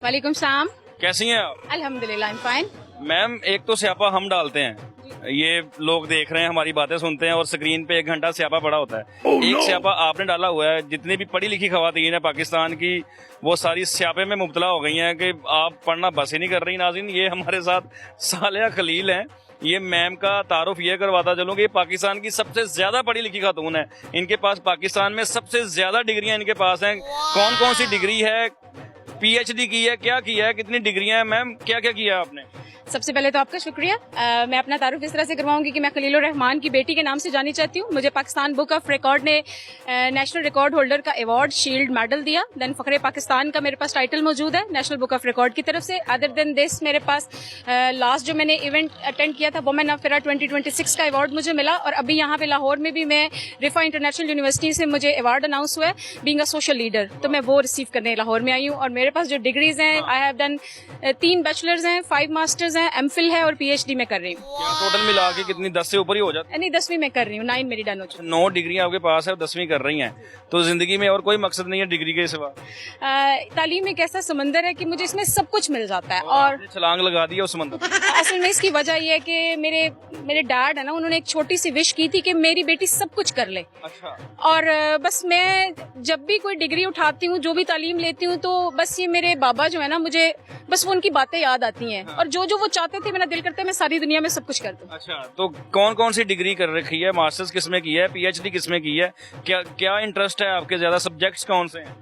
वालेकुम सलाम। कैसी हैं आप? अल्हम्दुलिल्लाह, आई एम फाइन। मैम, एक तो स्यापा हम डालते हैं, ये लोग देख रहे हैं, हमारी बातें सुनते हैं और स्क्रीन पे 1 घंटा स्यापा पड़ा होता है। एक स्यापा आपने डाला हुआ है। जितनी भी पढ़ी लिखी खवातीन है पाकिस्तान की, वो सारी स्यापे में मुब्तला हो गई हैं कि आप पढ़ना बस ही नहीं कर रही। नाज़रीन, ये हमारे साथ सालिया खलील हैं। ये मैम का तारुफ ये करवाता चलूँ कि पाकिस्तान की सबसे ज्यादा पढ़ी लिखी खातून है। इनके पास पाकिस्तान में सबसे ज्यादा डिग्रियां इनके पास हैं। कौन कौन सी डिग्री है? पीएचडी की है, क्या किया है, कितनी डिग्रियां हैं? मैम, क्या क्या किया है आपने? सबसे पहले तो आपका शुक्रिया। मैं अपना तारुफ इस तरह से करवाऊंगी कि मैं खलीलुर रहमान की बेटी के नाम से जानी चाहती हूँ। मुझे पाकिस्तान बुक ऑफ रिकॉर्ड ने नेशनल रिकॉर्ड होल्डर का अवार्ड, शील्ड, मेडल दिया। देन फखरे पाकिस्तान का मेरे पास टाइटल मौजूद है नेशनल बुक ऑफ रिकॉर्ड की तरफ से। अदर देन दिस मेरे पास लास्ट जो मैंने इवेंट अटेंड किया था वुमेन ऑफ एरा 2026 का अवार्ड मुझे मिला। और अभी यहाँ पे लाहौर में भी मैं रिफा इंटरनेशनल यूनिवर्सिटी से मुझे अवार्ड अनाउंस हुआ है बीइंग अ सोशल लीडर, तो मैं वो रिसीव करने लाहौर में आई हूँ। और मेरे पास जो डिग्रीज हैं, आई हैव डन 3 बैचलर्स हैं, 5 मास्टर्स हैं, एमफिल है और पीएचडी में कर रही हूँ। टोटल मिला के कितनी? 10 से ऊपर ही हो जाता है? नहीं, 10वीं में कर रही हूँ, 9 मेरी डन हो चुकी है। 9 डिग्रियां आपके पास है और 10वीं कर रही हैं, तो जिंदगी में और कोई मकसद नहीं है डिग्री के सिवा? तालीम एक ऐसा समंदर है कि मुझे इसमें सब कुछ मिल जाता है। और छलांग लगा दी है उस समंदर। असल में इसकी वजह यह है कि मेरे डैड है ना, उन्होंने एक छोटी सी विश की थी कि मेरी बेटी सब कुछ कर ले। अच्छा। और बस मैं जब भी कोई डिग्री उठाती हूँ, जो भी तालीम लेती हूँ, तो बस ये मेरे बाबा जो है ना, मुझे बस वो उनकी बातें याद आती हैं। और जो वो चाहते थे, मेरा दिल करता है मैं सारी दुनिया में सब कुछ कर दूं। अच्छा, तो कौन कौन सी डिग्री कर रखी है? मास्टर्स किस में की है? पीएचडी किस में की है? क्या क्या इंटरेस्ट है आपके? ज्यादा सब्जेक्ट्स कौन से हैं?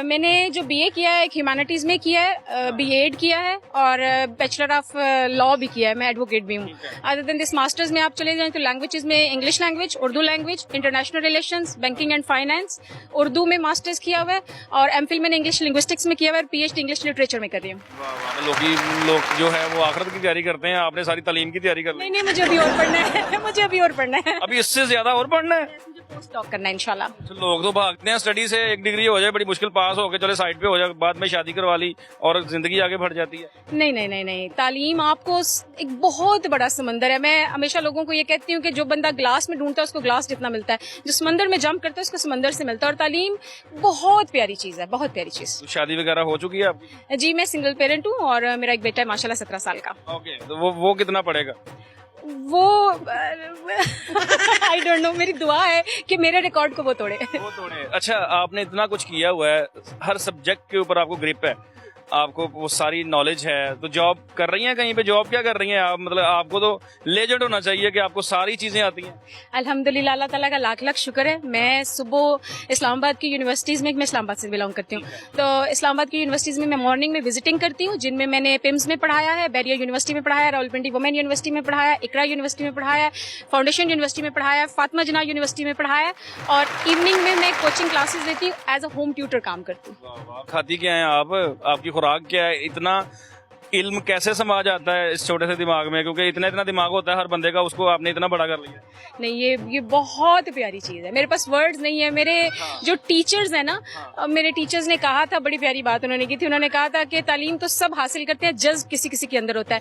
मैंने जो बीए किया है, एक ह्यूमैनिटीज में किया है, बीएड किया है और बैचलर ऑफ लॉ भी किया है। मैं एडवोकेट भी हूँ। अदर देन दिस मास्टर्स में आप चले जाएं तो लैंग्वेजेस में English language, Urdu language, international relations, banking and finance, Urdu में मास्टर्स किया हुआ है। और एमफिल मैंने इंग्लिश लिंग्विस्टिक्स में किया हुआ है और पीएचडी इंग्लिश लिटरेचर में कर रही हूँ। लोग जो है वो आखिरत की तैयारी करते हैं, आपने सारी तालीम की तैयारी कर ली? नहीं, मुझे अभी और पढ़ना है। मुझे अभी और पढ़ना है। अभी इससे ज्यादा और पढ़ना है? पोस्ट डॉक करना है इंशाल्लाह। तो लोग तो भागते हैं स्टडी से, एक डिग्री हो जाए बड़ी मुश्किल, पास हो के चले साइड पे हो जाए, बाद में शादी करवा ली और जिंदगी आगे बढ़ जाती है। नहीं नहीं नहीं नहीं, तालीम आपको एक बहुत बड़ा समंदर है। मैं हमेशा लोगों को ये कहती हूँ कि जो बंदा ग्लास में ढूंढता है उसको ग्लास जितना मिलता है, जो समंदर में जंप करता है उसको समंदर से मिलता है। और तालीम बहुत प्यारी चीज है, बहुत प्यारी चीज। तो शादी वगैरह हो चुकी है आपकी? जी, मैं सिंगल पेरेंट हूँ और मेरा एक बेटा है माशाल्लाह 17 साल का। ओके, तो वो कितना पड़ेगा? वो आई डोंट नो, मेरी दुआ है कि मेरे रिकॉर्ड को वो तोड़े। अच्छा, आपने इतना कुछ किया हुआ है, हर सब्जेक्ट के ऊपर आपको ग्रिप है, आपको वो सारी नॉलेज है, तो जॉब कर रही हैं कहीं पे? जॉब क्या कर रही हैं आप? मतलब आपको तो लेजेंड होना चाहिए कि आपको सारी चीजें आती हैं। अल्हम्दुलिल्लाह, अल्लाह ताला का लाख लाख शुक्र है। मैं सुबह इस्लामाबाद की यूनिवर्सिटीज में, मैं इस्लामाबाद से बिलोंग करती हूँ, तो इस्लामाबाद की यूनिवर्सिटीज में मैं मॉर्निंग में विजिटिंग करती हूँ, जिनमें मैंने पिम्स में पढ़ाया है, बैरियर यूनिवर्सिटी में पढ़ाया, रावलपिंडी वुमेन यूनिवर्सिटी में पढ़ाया, इकरा यूनिवर्सिटी में पढ़ाया, फाउंडेशन यूनिवर्सिटी में पढ़ाया, फातिमा जिन्ना यूनिवर्सिटी में पढ़ाया। और इवनिंग में मैं कोचिंग क्लासेस लेती हूँ, एज अ होम ट्यूटर काम करती हूँ। खाती क्या है आप? आपकी खुराक क्या है? इतना इल्म कैसे समा जाता है इस छोटे से दिमाग में? क्योंकि इतना दिमाग होता है हर बंदे का, उसको आपने इतना बड़ा कर लिया। नहीं, ये बहुत प्यारी चीज है। मेरे पास वर्ड्स नहीं है। मेरे जो टीचर्स हैं ना, मेरे टीचर्स ने कहा था, बड़ी प्यारी बात उन्होंने की थी। उन्होंने कहा था कि तालीम तो सब हासिल करते हैं, जज्ब किसी किसी के अंदर होता है।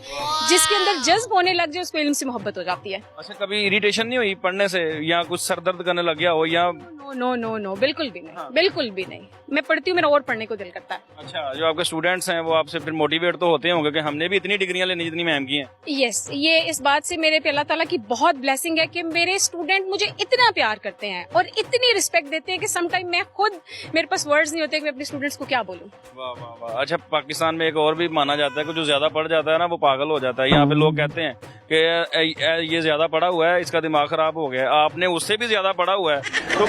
जिसके अंदर जज्ब होने लग जाए उसको इल्म से मोहब्बत हो जाती है। अच्छा, कभी इरिटेशन नहीं हुई पढ़ने से, या कुछ सर दर्द करने लग गया हो? या नो, बिल्कुल भी नहीं, बिल्कुल भी नहीं। मैं पढ़ती हूँ, मेरा और पढ़ने को दिल करता है। अच्छा, जो आपके स्टूडेंट्स हैं वो आपसे फिर मोटिवेट तो होते होंगे कि हमने भी इतनी डिग्रियां लेनी जितनी मैम की हैं? यस, ये इस बात से मेरे पे अल्लाह ताला की बहुत ब्लेसिंग है कि मेरे स्टूडेंट मुझे इतना प्यार करते हैं और इतनी रिस्पेक्ट देते हैं कि समटाइम मैं खुद, मेरे पास वर्ड्स नहीं होते कि मैं अपने स्टूडेंट्स को क्या बोलूं। वाह वाह वाह। अच्छा, पाकिस्तान में एक और भी माना जाता है कि जो ज्यादा पढ़ जाता है ना वो पागल हो जाता है। यहाँ पे लोग कहते हैं कि ये ज्यादा पढ़ा हुआ है, इसका दिमाग खराब हो गया। आपने उससे भी ज्यादा पढ़ा हुआ है, तो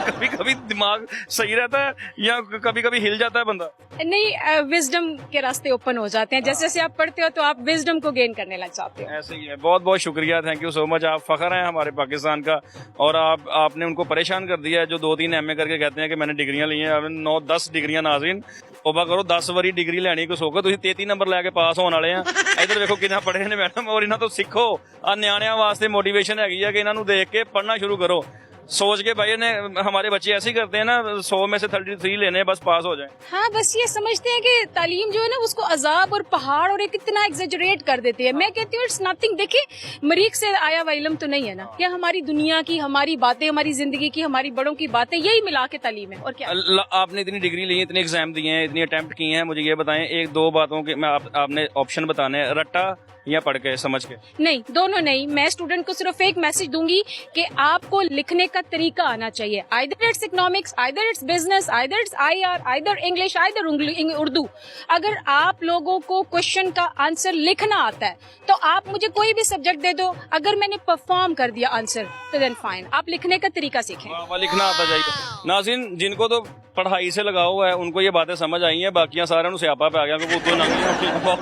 कभी कभी दिमाग सही रहता है या कभी कभी हिल जाता है बंदा? नहीं, विजडम के रास्ते ओपन हो जाते हैं। जैसे जैसे आप पढ़ते हो तो आप विजडम को गेन करने लग जाते हो। ऐसे ही है। बहुत बहुत शुक्रिया, थैंक यू सो मच। आप फखर हैं हमारे पाकिस्तान का, और आपने उनको परेशान कर दिया है जो 2-3 एमए करके कहते हैं कि मैंने डिग्रियां ली हैं। 9-10 डिग्रियां नाज़रीन, तौबा करो, 10 वारी डिग्री लैनी को सोको, तुसीं 33 नंबर लैके पास होने वाले हैं। इधर देखो कितना पढ़े ने मैडम, और इन्हां तो सीखो। आ न्याणिਆਂ वास्ते मोटिवेशन हैगी है कि इन्हां नूं देख के पढ़ना शुरू करो। सोच के भाई ने हमारे बच्चे ऐसे ही करते हैं ना, 100 में से 33 लेने बस पास हो जाएं। हाँ, बस ये समझते हैं कि तालीम जो है ना उसको अजाब और पहाड़ और एक इतना एग्जेजरेट कर देते हैं। मैं कहती हूँ इट्स नथिंग। देखिए, मरीख से आया हुआ इल्म तो नहीं है ना, ये हमारी दुनिया की, हमारी बातें, हमारी जिंदगी की, हमारी बड़ों की बातें, यही मिला के तालीम है। और क्या आपने इतनी डिग्री ली है, इतने एग्जाम दिए हैं, इतनी अटेम्प्ट किए हैं, मुझे ये बताएं एक दो बातों के मैं आपने ऑप्शन बताने हैं, रट्टा या पढ़ के समझ के? नहीं, दोनों नहीं। मैं स्टूडेंट को सिर्फ एक मैसेज दूंगी कि आपको लिखने का तरीका आना चाहिए। Either it's economics, either it's business, either it's IR, either English, either Urdu. अगर आप लोगों को क्वेश्चन का आंसर लिखना आता है तो आप मुझे कोई भी सब्जेक्ट दे दो, अगर मैंने परफॉर्म कर दिया आंसर तो देन फाइन। आप लिखने का तरीका सीखें। लिखना आता चाहिए। नाज़रीन, जिनको तो पढ़ाई से लगा हुआ है उनको ये बातें समझ आई हैं, बाकियां सारे सियापा पे आ गया, क्योंकि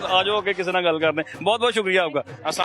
आ जाओ कि किसी ना गल करते हैं। बहुत बहुत शुक्रिया आपका।